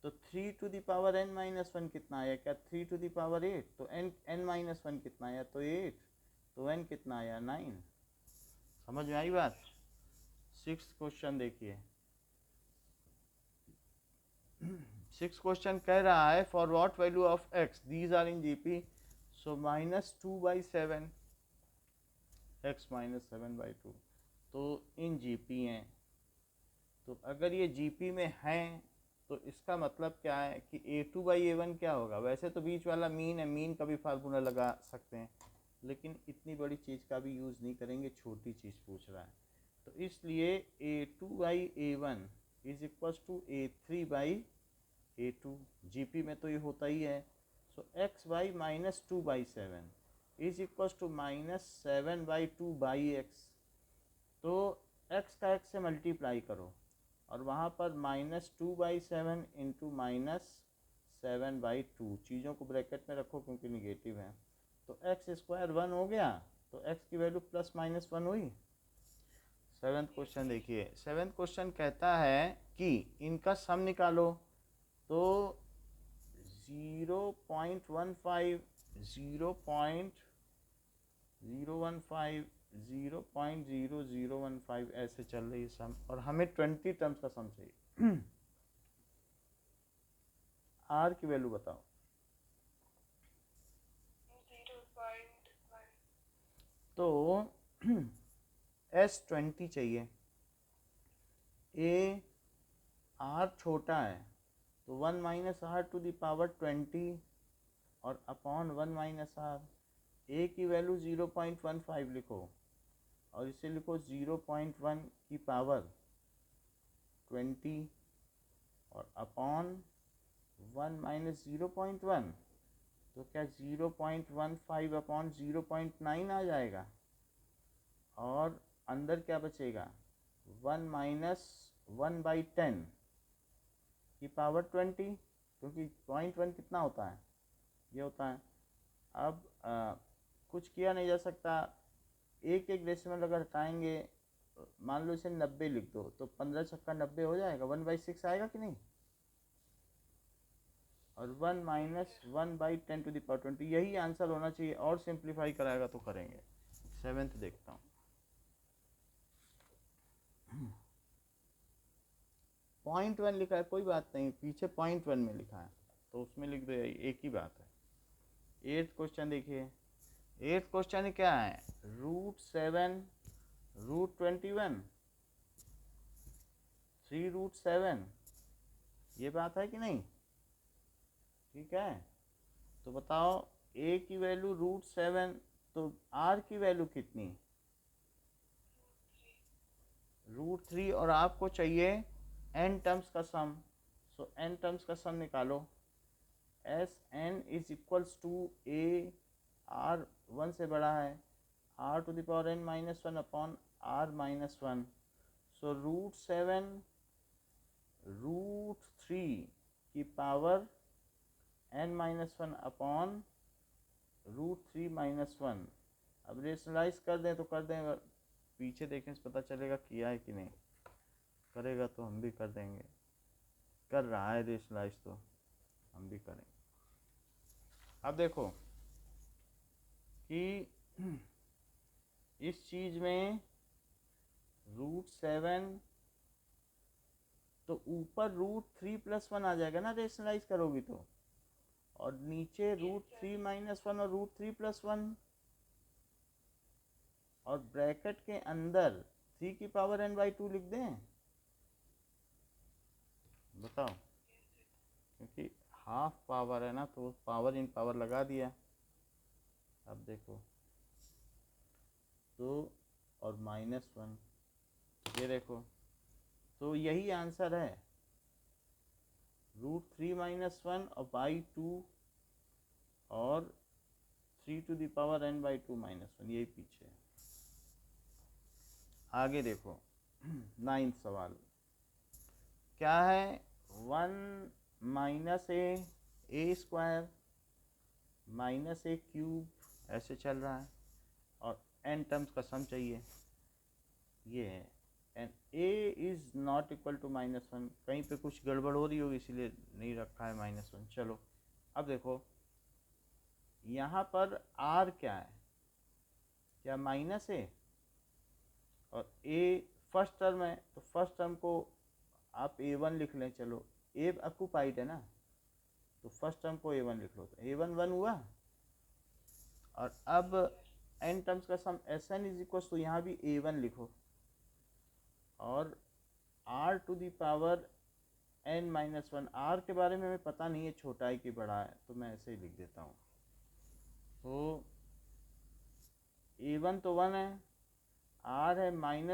तो 3n-1 कितना आया, क्या 3⁸, तो n-1 कितना आया, तो 8, तो n कितना आया 9। समझ में आई बात। 6th क्वेश्चन देखिए, 6th क्वेश्चन कह रहा है for what value of x these are in GP, so -2/7 x -7/2, तो इन जीपी हैं, तो अगर ये जीपी में हैं तो इसका मतलब क्या है कि a2/a1 क्या होगा। वैसे तो बीच वाला मीन है, मीन का भी फार्मूला लगा सकते हैं, लेकिन इतनी बड़ी चीज़ का भी यूज़ नहीं करेंगे, छोटी चीज़ पूछ रहा है, तो इसलिए a2/a1 is equal to a3/a2, GP में तो ये होता ही है, सो x/-2/7 is equal to -7/2/x, तो x का x से मल्टीप्लाई करो और वहाँ पर -2/7 इंटू 7/2, चीज़ों को ब्रैकेट में रखो क्योंकि निगेटिव है। तो एक्स स्क्वायर 1 हो गया, तो एक्स की वैल्यू +-1 हुई। सेवेंथ क्वेश्चन देखिए, सेवेंथ क्वेश्चन कहता है कि इनका सम निकालो। तो 0.15, 0.015, 0.0015 ऐसे चल रही है सम, और हमें 20 टर्म्स का सम चाहिए। आर की वैल्यू बताओ। 0.1। तो S20 चाहिए, ए आर छोटा है तो 1 - r⁻20 और अपॉन 1 - r। ए की वैल्यू 0.15 लिखो और इसे लिखो 0.1 की पावर 20 और अपॉन 1 - 0.1, तो क्या 0.15 अपॉन 0.9 आ जाएगा, और अंदर क्या बचेगा 1 - 1/10 की पावर 20, क्योंकि 0.1 कितना होता है, ये होता है। अब कुछ किया नहीं जा सकता, एक एक डेसिमल अगर हटाएंगे, मान लो इसे 90 लिख दो, तो 15 छक्का 90 हो जाएगा, 1/6 आएगा कि नहीं, और 1 - 1/10⁻20, यही आंसर होना चाहिए। और सिंप्लीफाई कराएगा तो करेंगे। सेवेंथ देखता हूँ। 0.1 लिखा है, कोई बात नहीं, पीछे 0.1 में लिखा है तो उसमें लिख दो, एक ही बात है। एट्थ क्वेश्चन देखिए, एट्थ क्वेश्चन क्या है, √7 √21 3√7, ये बात है कि नहीं, ठीक है। तो बताओ ए की वैल्यू √7, तो आर की वैल्यू कितनी, √3, और आपको चाहिए n टर्म्स का सम। सो n टर्म्स का सम निकालो। Sn is equals to A R 1 से बड़ा है, r⁻n - 1 अपॉन r-1। सो √7 √3 की पावर n-1 अपॉन √3 - 1। अब रेशनलाइज कर दें तो कर दें, पीछे देखें से पता चलेगा किया है कि नहीं, करेगा तो हम भी कर देंगे, कर रहा है रेशनलाइज तो हम भी करेंगे। अब देखो कि इस चीज में √7, तो ऊपर √3 + 1 आ जाएगा ना रेशनलाइज करोगी तो, और नीचे √3 - 1 और √3 + 1, और ब्रैकेट के अंदर 3 की पावर n/2 लिख दें, बताओ, क्योंकि हाफ पावर है ना, तो पावर इन पावर लगा दिया। अब देखो तो, और -1, ये देखो, तो यही आंसर है, √3 - 1 और /2 और 3 n/2 -1, यही पीछे है। आगे देखो 9th सवाल क्या है, 1 - a² -a³ ऐसे चल रहा है, और n टर्म्स का सम चाहिए, ये है। And a is not equal to -1, कहीं पे कुछ गड़बड़ हो रही होगी इसीलिए नहीं रखा है -1। चलो अब देखो, यहाँ पर r क्या है, क्या -a, और a फर्स्ट टर्म है, तो फर्स्ट टर्म को आप a1 लिख लें। चलो a ऑक्यूपाइड है ना, तो फर्स्ट टर्म को a1 लिख लो, तो a1 1 हुआ। और अब n टर्म्स का सम Sn इज इक्वल टू, यहाँ भी a1 लिखो, और r⁻n - 1, r के बारे में हमें पता नहीं है छोटा है कि बड़ा है, तो मैं ऐसे ही लिख देता हूँ। तो a1 तो 1 है, r है -a⁻n -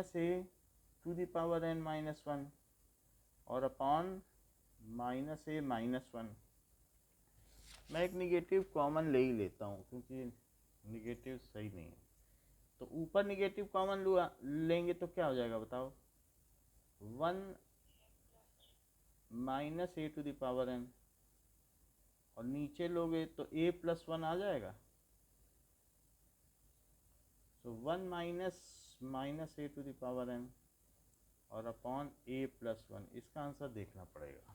1 और अपॉन -a-1। मैं एक निगेटिव कॉमन ले ही लेता हूँ क्योंकि निगेटिव सही नहीं है। तो ऊपर निगेटिव कॉमन लेंगे तो क्या हो जाएगा बताओ, 1 - a⁻n और नीचे लोगे तो a प्लस वन आ जाएगा। तो 1 minus a to the power n और अपॉन a प्लस वन, इसका आंसर देखना पड़ेगा।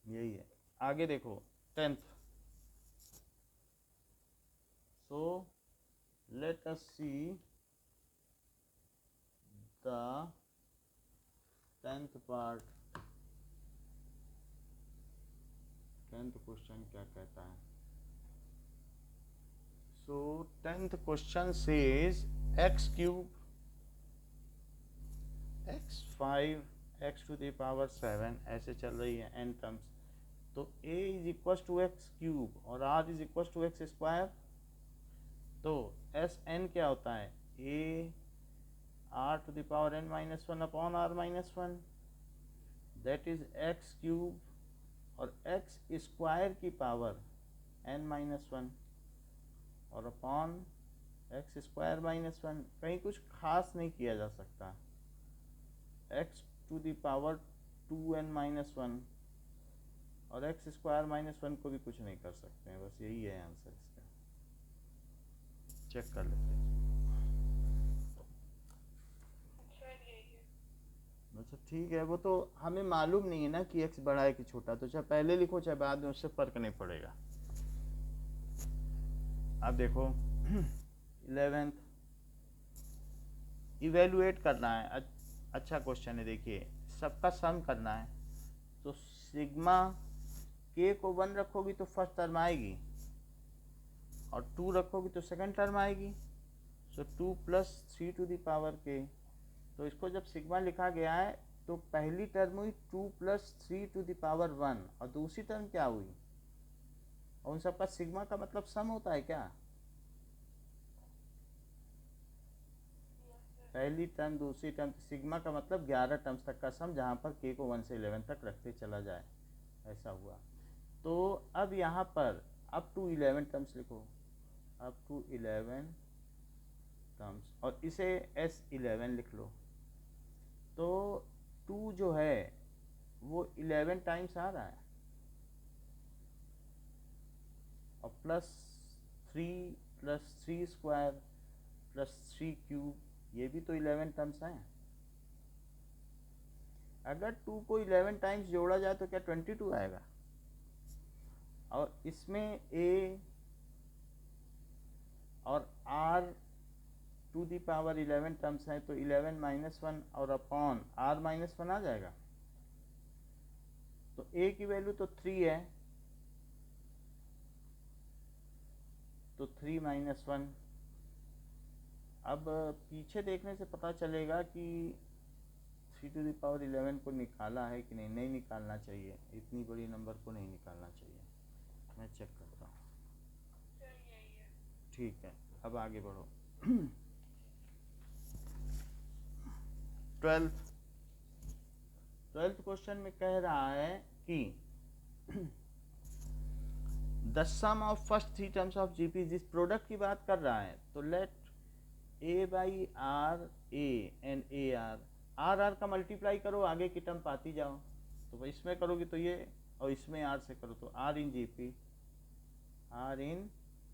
यही है। आगे देखो 10th। So let us see the 10th part. 10th question क्या कहता है? So 10th question says x cube x5 x to the power 7 ऐसे चल रही है n टर्म्स। तो a is equal to X cube और r is equal to X square. तो एस एन क्या होता है? a r to the power n minus one upon r minus one, that is X cube और X square की power n minus one और upon X square minus one. कहीं कुछ खास नहीं किया जा सकता। X to the power 2n minus one और एक्स स्क्वायर माइनस वन को भी कुछ नहीं कर सकते हैं। बस यही है आंसर इसका। चेक कर लेते हैं। अच्छा ठीक है, वो तो हमें मालूम नहीं है ना कि एक्स बड़ा है कि छोटा, तो चाहे पहले लिखो चाहे बाद में, उससे फर्क नहीं पड़ेगा। अब देखो 11th इवेलुएट करना है। अच्छा क्वेश्चन है, देखिए सबका सम करना है। तो सिग्मा के को 1 रखोगी तो फर्स्ट टर्म आएगी और 2 रखोगी तो सेकंड टर्म आएगी। सो 2 प्लस 3 टू द पावर के। तो इसको जब सिग्मा लिखा गया है तो पहली टर्म हुई 2 प्लस 3 टू द पावर 1 और दूसरी टर्म क्या हुई? और उन सबका सिग्मा का मतलब सम होता है क्या? पहली टर्म दूसरी टर्म, सिग्मा का मतलब 11 टर्म्स तक का सम, जहाँ पर के को 1 से 11 तक रखते चला जाए, ऐसा हुआ। तो अब यहाँ पर अप टू 11 टर्म्स लिखो, अप टू 11 टर्म्स, और इसे S11 लिख लो। तो 2 जो है वो 11 टाइम्स आ रहा है और प्लस 3 स्क्वायर प्लस 3 क्यूब, ये भी तो 11 टर्म्स हैं। अगर 2 को 11 टाइम्स जोड़ा जाए तो क्या 22 आएगा? और इसमें a और r to the power 11 terms हैं, तो 11 माइनस वन और अपॉन r माइनस वन आ जाएगा। तो a की वैल्यू तो 3 है, तो 3 माइनस वन। अब पीछे देखने से पता चलेगा कि 3 टू द पावर 11 को निकाला है कि नहीं। नहीं निकालना चाहिए, इतनी बड़ी नंबर को नहीं निकालना चाहिए। मैं चेक करता हूँ। ठीक है, अब आगे बढ़ो। 12th क्वेश्चन में कह रहा है कि the sum of first 3 terms of GP, जिस प्रोडक्ट की बात कर रहा है, तो let A by R A and A R, R R का मल्टीप्लाई करो, आगे की टर्म पाती जाओ। तो इसमें करोगे तो ये, और इसमें आर से करो तो R in GP, R in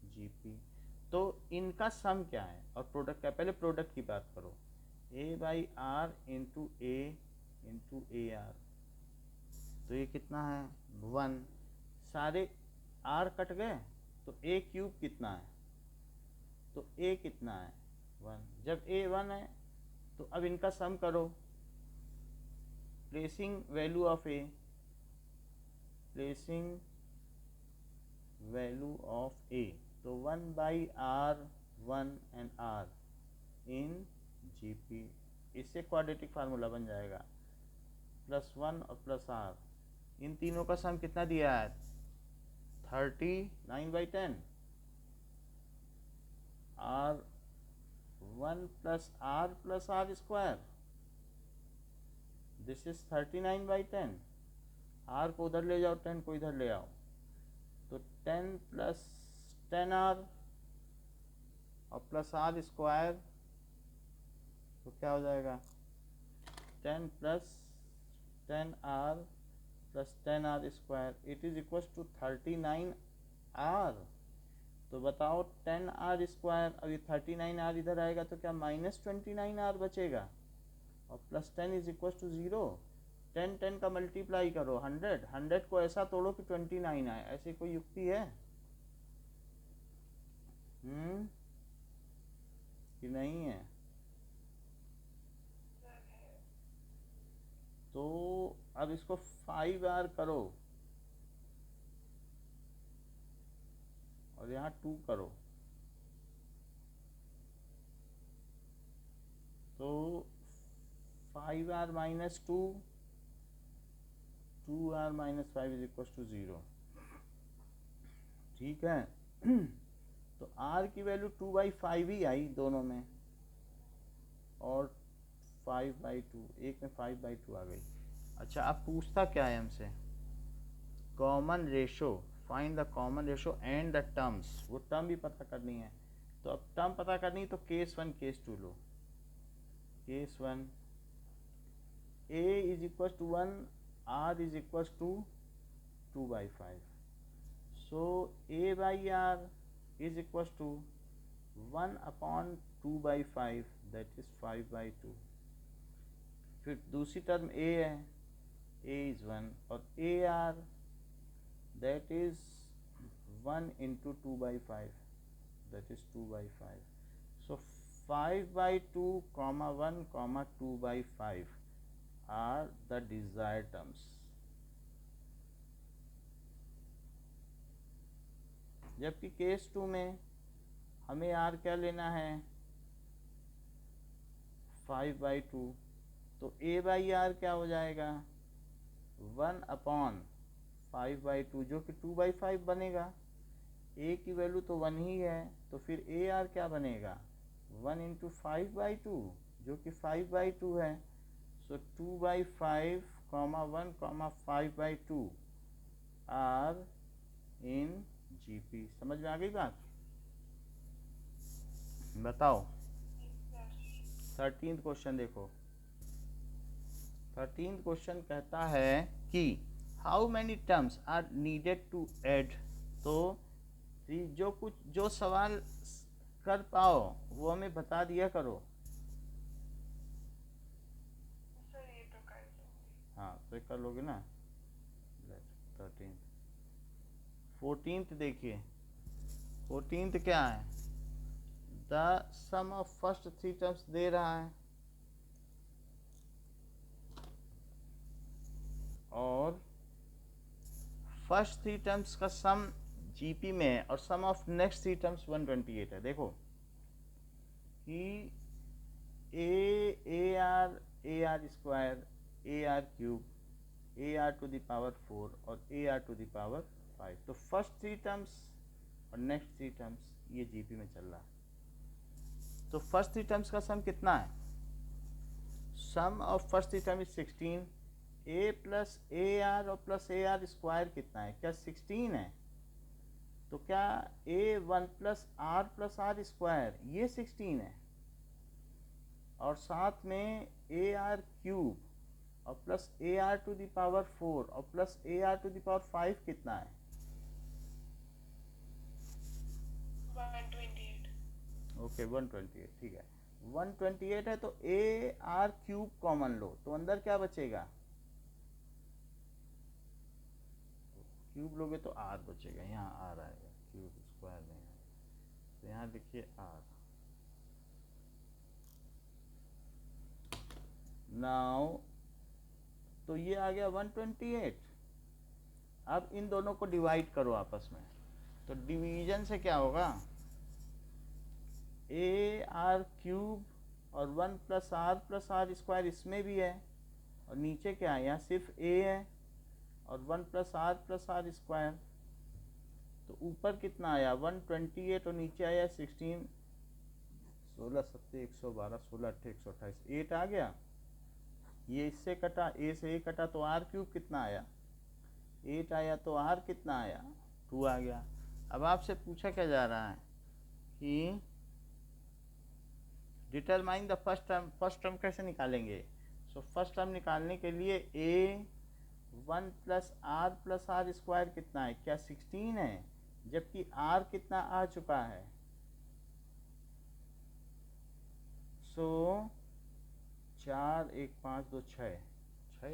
GP. तो इनका सम क्या है और प्रोडक्ट क्या है? पहले प्रोडक्ट की बात करो, A by R into A R, तो ये कितना है 1। सारे आर कट गए तो ए क्यूब कितना है? तो ए कितना है 1। जब ए 1 है तो अब इनका सम करो, placing value of A, placing value of A, तो 1 by R 1 and R in GP. इससे क्वाड्रेटिक फार्मूला बन जाएगा, +1 और प्लस आर, इन तीनों का सम कितना दिया है 39/10। R1 plus R square, this is 39/10। R को उधर ले जाओ, 10 को इधर ले आओ, तो 10 प्लस 10r और प्लस आर स्क्वायर, तो क्या हो जाएगा 10 plus 10r plus 10r², it is equal to 39r। तो बताओ 10r², अब ये 39r इधर आएगा तो क्या -29r बचेगा, और प्लस 10 इज इक्वल टू 0। 10 का मल्टीप्लाई करो 100 को ऐसा तोड़ो कि 29 आए, ऐसी कोई युक्ति है कि नहीं है? तो अब इसको 5r करो और यहाँ 2 करो, तो 5r minus 2, 2r minus 5 is equal to 0। ठीक है। तो r की वैल्यू 2/5 ही आई दोनों में, और 5/2, एक में 5/2 आ गई। अच्छा, अब पूछता क्या है हमसे, common ratio, find the common ratio and the terms, वो टर्म भी पता करनी है। तो अब टर्म पता करनी तो केस 1 केस 2 लो। Case 1, a is equal to 1, r is equal to 2/5, so a/r is equal to 1/2/5, that is 5/2। फिर दूसरी टर्म a है, a इज 1, और ar that is 1 into 2/5, that is 2/5. So 5/2, 1, 2/5 are the desired terms. जबकि case 2 में हमें r क्या लेना है, 5/2, तो a/r क्या हो जाएगा, 1/5/2, जो कि 2/5 बनेगा। a की वैल्यू तो 1 ही है, तो फिर ar क्या बनेगा, 1 into 5/2, जो कि 5/2 है। सो 2/5, 1, 5/2 आर इन GP। समझ में आ गई बात? बताओ 13th क्वेश्चन देखो। 13th क्वेश्चन कहता है कि how many terms are needed to add. तो जो सवाल कर पाओ वो हमें बता दिया करो। सर ये तो कर दूंगी। हाँ तो कर लोगे ना। 13th 14th देखिए, 14th क्या है, the sum of first 3 terms दे रहा है, और फर्स्ट 3 टर्म्स का सम जीपी में है, और सम ऑफ नेक्स्ट 3 टर्म्स 128 है। देखो कि ar² ar³ ar⁴ और ar⁵। तो फर्स्ट 3 टर्म्स और नेक्स्ट 3 टर्म्स ये जीपी में चल रहा है। तो फर्स्ट 3 टर्म्स का सम कितना है, sum of first 3 term is 16, a plus ar और प्लस ar² कितना है, क्या 16 है। तो क्या a1 प्लस r² ये 16 है, और साथ में ar³ और प्लस ar⁴ और प्लस ar⁵ कितना है, 128। ओके 128, ठीक है 128 है। तो ar³ कॉमन लो, तो अंदर क्या बचेगा, क्यूब लोगे तो r बचेगा, यहाँ r आएगा, क्यूब स्क्वायर नहीं आएगा। तो यहाँ लिखिए r। नाउ तो ये आ गया 128। अब इन दोनों को डिवाइड करो आपस में, तो डिवीजन से क्या होगा, ar³ और 1 प्लस r² इसमें भी है, और नीचे क्या है, यहाँ सिर्फ a है और 1 प्लस r²। तो ऊपर कितना आया 128 और नीचे आया 16, 16 7 112, 16 8 128, 8 आ गया। ये इससे कटा, a से a कटा, तो r³ कितना आया, 8 आया। तो r कितना आया, 2 आ गया। अब आपसे पूछा क्या जा रहा है कि determine the first term. First term कैसे निकालेंगे, सो फर्स्ट टर्म निकालने के लिए 1 + r कितना है, क्या 16 है, जबकि r कितना आ चुका है, सो 4 1 5 2 6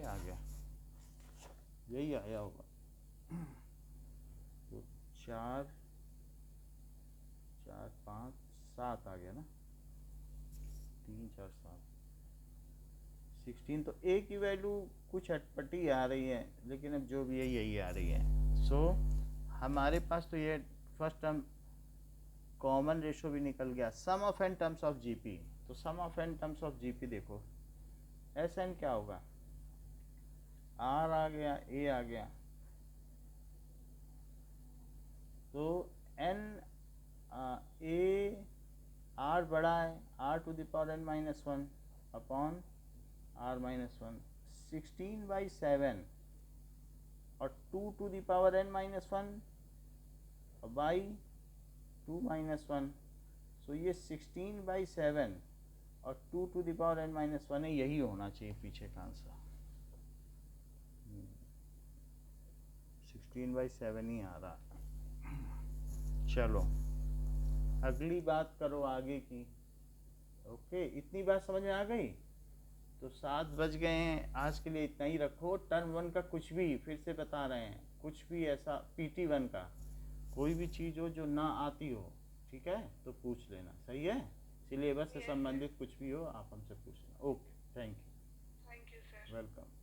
आ गया, यही आया होगा। तो 4 4 5 7 आ गया ना, 3 4 7 16। तो a की वैल्यू कुछ अटपटी आ रही है, लेकिन अब जो भी है यही आ रही है। सो हमारे पास तो ये फर्स्ट टर्म कॉमन रेशो भी निकल गया। Sum of N terms of GP, तो sum of N terms of GP देखो, एस एन क्या होगा, आर आ गया, ए आ गया, तो एन ए आर बड़ा है, r⁻n−1 अपॉन r−1, 16/7 और 2⁻n−1 बाई 2-1, सो ये 16/7 और 2⁻n−1 है, यही होना चाहिए पीछे का आंसर। 16/7 ही आ रहा। चलो अगली बात करो आगे की। ओके, इतनी बात समझ में आ गई? तो 7 बज गए हैं, आज के लिए इतना ही रखो। टर्म 1 का कुछ भी, फिर से बता रहे हैं, कुछ भी ऐसा PT1 का कोई भी चीज़ हो जो ना आती हो, ठीक है, तो पूछ लेना, सही है। सिलेबस से संबंधित कुछ भी हो आप हमसे पूछ लेना। Okay, thank you, sir. Welcome.